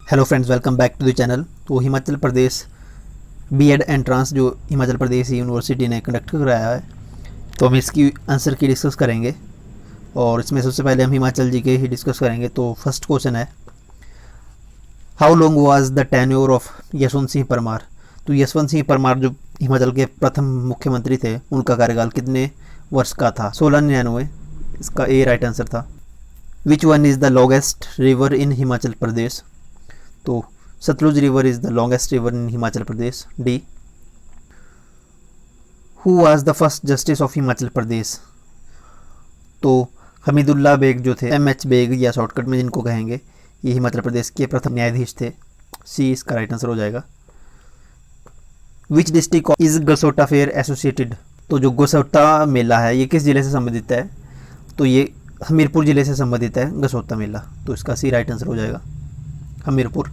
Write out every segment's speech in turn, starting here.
Hello friends, welcome back to the channel. तो Himachal Pradesh BEd entrance जो Himachal Pradesh university ने conduct कराया है, तो हम इसकी आंसर की डिस्कस करेंगे। और इसमें सबसे पहले हम हिमाचल जी के ही डिस्कस करेंगे। तो फर्स्ट क्वेश्चन है, how long was the tenure of Yashwant Singh Parmar. तो यशवंत सिंह परमार जो हिमाचल के प्रथम मुख्यमंत्री थे, उनका कार्यकाल कितने वर्ष का था? 1699। इसका ए राइट आंसर था। Which one is the longest river in Himachal Pradesh? तो Sutlej river is the longest river in Himachal Pradesh, D. Who was the first justice of Himachal Pradesh? तो हमीदुल्ला बेग जो थे, एम एच बेग या शॉर्टकट में जिनको कहेंगे, ये हिमाचल प्रदेश के प्रथम न्यायाधीश थे। सी इसका राइट आंसर हो जाएगा। Which district is Gasota fair associated? तो जो गसोटा मेला है ये किस जिले से संबंधित है? तो ये हमीरपुर जिले से संबंधित है गसोता मेला। तो इसका सी राइट आंसर हो जाएगा, Hamirpur.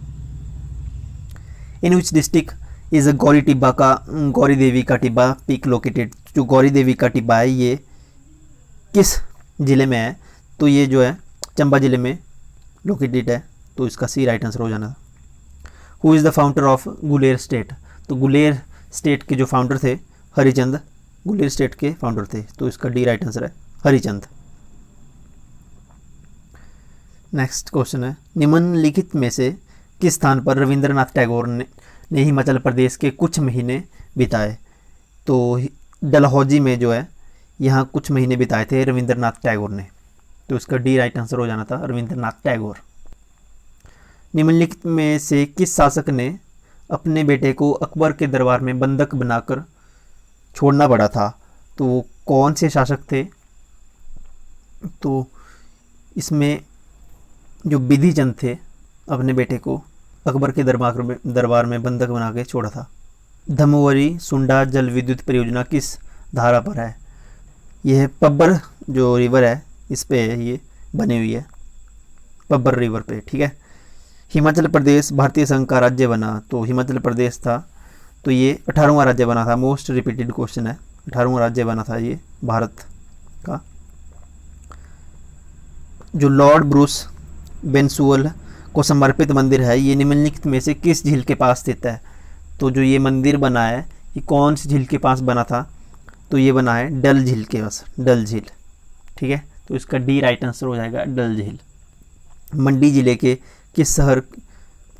In which district is Gauri Tibba का गौरी देवी का टिब्बा पीक लोकेटेड? जो गौरी देवी का टिब्बा है ये किस ज़िले में है? तो ये जो है चंबा ज़िले में लोकेटेड है। तो इसका सी राइट आंसर हो जाना। Who is the founder of Guler state? तो गुलेर स्टेट के जो फाउंडर थे हरिचंद, गुलेर स्टेट के फाउंडर थे। तो इसका डी राइट आंसर है, हरिचंद। नेक्स्ट क्वेश्चन है, निम्नलिखित में से किस स्थान पर रविंद्रनाथ टैगोर ने हिमाचल प्रदेश के कुछ महीने बिताए? तो डलहौजी में जो है यहाँ कुछ महीने बिताए थे रविंद्रनाथ टैगोर ने। तो इसका डी राइट आंसर हो जाना था, रविंद्रनाथ टैगोर। निम्नलिखित में से किस शासक ने अपने बेटे को अकबर के दरबार में बंधक बनाकर छोड़ना पड़ा था? तो वो कौन से शासक थे? तो इसमें जो विधि चंद थे, अपने बेटे को अकबर के दरबार में बंधक बना के छोड़ा था। धमवरी सुंडा जल विद्युत परियोजना किस धारा पर है? यह पब्बर जो रिवर है इस पे ये बनी हुई है, पब्बर रिवर पे, ठीक है। हिमाचल प्रदेश भारतीय संघ का राज्य बना, तो हिमाचल प्रदेश था तो ये 18वां राज्य बना था। मोस्ट रिपीटेड क्वेश्चन है, 18वां राज्य बना था ये भारत का। जो लॉर्ड ब्रूस बेंसुअल को समर्पित मंदिर है, ये निम्नलिखित में से किस झील के पास स्थित है? तो जो ये मंदिर बना है ये कौन सी झील के पास बना था? तो ये बना है डल झील के पास, डल झील, ठीक है। तो इसका डी राइट आंसर हो जाएगा, डल झील। मंडी जिले के किस शहर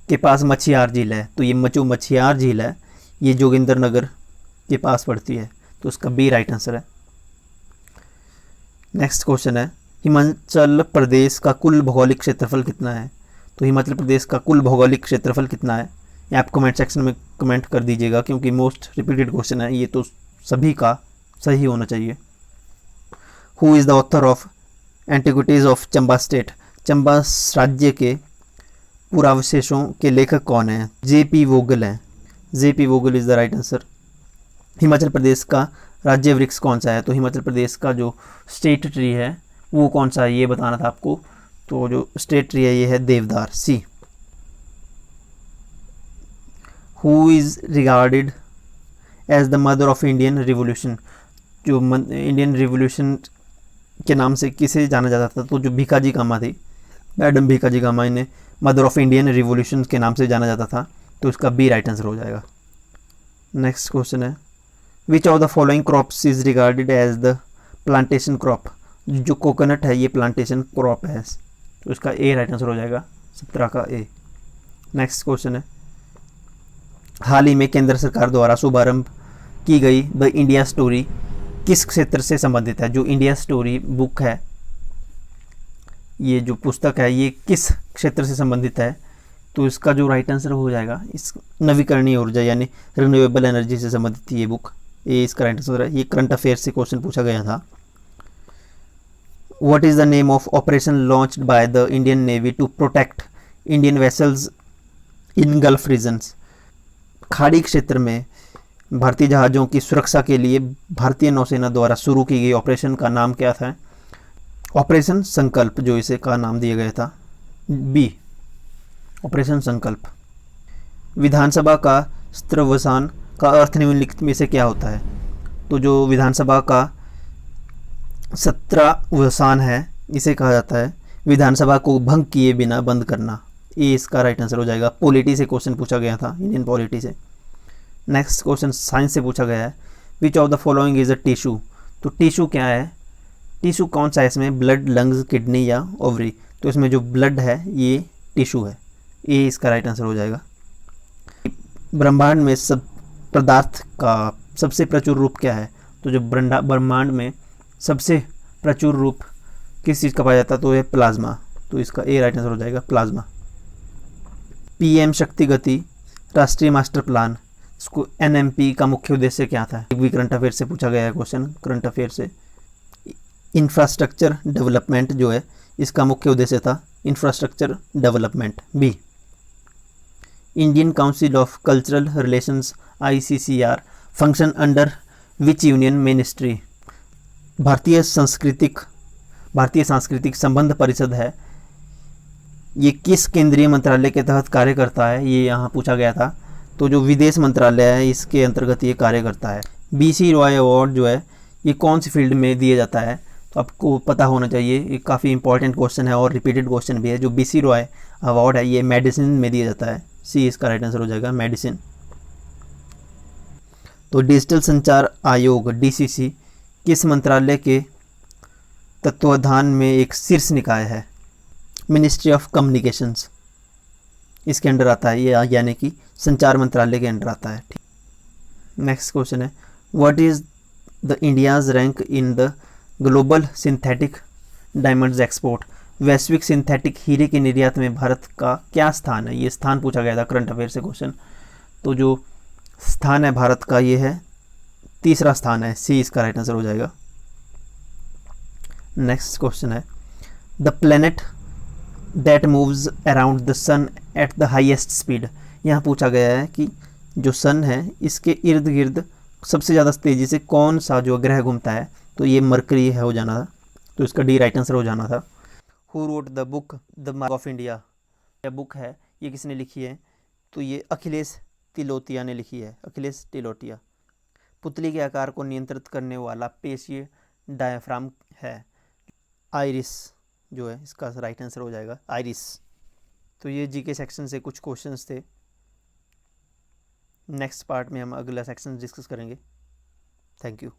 के पास मछियार झील है? तो ये जो मछियार झील है ये जोगिंदरनगर के पास पड़ती है। तो इसका बी राइट आंसर है। नेक्स्ट क्वेश्चन है, हिमाचल प्रदेश का कुल भौगोलिक क्षेत्रफल कितना है? तो हिमाचल प्रदेश का कुल भौगोलिक क्षेत्रफल कितना है? ये आप कमेंट सेक्शन में कमेंट कर दीजिएगा, क्योंकि मोस्ट रिपीटेड क्वेश्चन है ये, तो सभी का सही होना चाहिए। Who is the author of antiquities of Chamba state? Chamba राज्य के पुरावशेषों के लेखक कौन हैं? जे.पी. वोगल हैं। J P. Vogel is the right answer. Himachal Pradesh का राज्य वृक्ष कौन सा है? तो हिमाचल प्रदेश का जो स्टेट ट्री है वो कौन सा है ये बताना था आपको। तो जो स्टेट ट्री है ये है देवदार, C. Who is regarded as the mother of Indian revolution? जो इंडियन रिवोल्यूशन के नाम से किसे जाना जाता था? तो जो भीकाजी कामा थी, मैडम भीकाजी कामा, इन्हें मदर ऑफ इंडियन रिवोल्यूशन के नाम से जाना जाता था। तो इसका बी राइट आंसर हो जाएगा। नेक्स्ट क्वेश्चन है, which of the following crops is regarded as the plantation crop? जो कोकोनट है ये प्लांटेशन क्रॉप है। तो इसका ए राइट आंसर हो जाएगा, 17 का ए। नेक्स्ट क्वेश्चन है, हाल ही में केंद्र सरकार द्वारा शुभारंभ की गई द इंडिया स्टोरी किस क्षेत्र से संबंधित है? जो इंडिया स्टोरी बुक है, ये जो पुस्तक है ये किस क्षेत्र से संबंधित है? तो इसका जो राइट आंसर हो जाएगा, इस नवीकरणीय ऊर्जा यानी रिन्यूएबल एनर्जी से संबंधित थी ये बुक। ये इसका राइट आंसर है। ये करंट अफेयर से क्वेश्चन पूछा गया था। What is the name of operation launched by the Indian Navy to protect Indian vessels in Gulf regions? खाड़ी क्षेत्र में भारतीय जहाज़ों की सुरक्षा के लिए भारतीय नौसेना द्वारा शुरू की गई ऑपरेशन का नाम क्या था? ऑपरेशन संकल्प जो इसे का नाम दिया गया था, बी, ऑपरेशन संकल्प। विधानसभा का स्त्रवसान का अर्थ निम्नलिखित में से क्या होता है? तो जो विधानसभा का सत्रावसान है इसे कहा जाता है विधानसभा को भंग किए बिना बंद करना। ये इसका राइट आंसर हो जाएगा। पॉलिटी से क्वेश्चन पूछा गया था, इंडियन पॉलिटी से। नेक्स्ट क्वेश्चन साइंस से पूछा गया है, which of the following is a tissue. तो टिश्यू क्या है, टिश्यू कौन सा है इसमें, ब्लड, लंग्स, किडनी या ओवरी। तो इसमें जो ब्लड है ये टिश्यू है, ये इसका राइट आंसर हो जाएगा। ब्रह्मांड में सब पदार्थ का सबसे प्रचुर रूप क्या है। तो जो ब्रह्मांड में सबसे प्रचुर रूप किस चीज़ का पाया जाता है, तो ये प्लाज्मा। तो इसका ए राइट आंसर हो जाएगा, प्लाज्मा। पीएम शक्ति गति राष्ट्रीय मास्टर प्लान, इसको एनएमपी का मुख्य उद्देश्य क्या था। एक भी करंट अफेयर से पूछा गया है क्वेश्चन, करंट अफेयर से। इंफ्रास्ट्रक्चर डेवलपमेंट जो है इसका मुख्य उद्देश्य था infrastructure development. B, Indian council of cultural relations ICCR function under which union ministry. भारतीय सांस्कृतिक संबंध परिषद है, ये किस केंद्रीय मंत्रालय के तहत कार्य करता है, ये यहाँ पूछा गया था। तो जो विदेश मंत्रालय है इसके अंतर्गत ये कार्य करता है। BC रॉय अवार्ड जो है ये कौन सी फील्ड में दिया जाता है, तो आपको पता होना चाहिए, ये काफ़ी इंपॉर्टेंट क्वेश्चन है और रिपीटेड क्वेश्चन भी है। जो BC रॉय अवार्ड है ये मेडिसिन में दिया जाता है। सी इसका राइट आंसर हो जाएगा, मेडिसिन। तो डिजिटल संचार आयोग DCC किस मंत्रालय के तत्वाधान में एक शीर्ष निकाय है। मिनिस्ट्री ऑफ कम्युनिकेशंस इसके अंडर आता है ये, यानी कि संचार मंत्रालय के अंडर आता है। नेक्स्ट क्वेश्चन है, what is the India's rank in the global synthetic diamonds export. वैश्विक सिंथेटिक हीरे के निर्यात में भारत का क्या स्थान है, ये स्थान पूछा गया था करंट अफेयर से क्वेश्चन। तो जो स्थान है भारत का ये है, तीसरा स्थान है। सी इसका राइट आंसर हो जाएगा। नेक्स्ट क्वेश्चन है, the planet that moves around the sun at the highest speed. यहाँ पूछा गया है कि जो सन है इसके इर्द गिर्द सबसे ज़्यादा तेज़ी से कौन सा जो ग्रह घूमता है, तो ये मरकरी है हो जाना था। तो इसका डी राइट आंसर हो जाना था। Who wrote the book the mark of India, यह बुक है ये किसने लिखी है, तो ये अखिलेश तिलोतिया ने लिखी है, अखिलेश तिलोतिया। पुतली के आकार को नियंत्रित करने वाला पेशीय डायफ्राम है। आइरिस जो है इसका राइट आंसर हो जाएगा, आइरिस। तो ये जीके सेक्शन से कुछ क्वेश्चंस थे। नेक्स्ट पार्ट में हम अगला सेक्शन डिस्कस करेंगे। Thank you.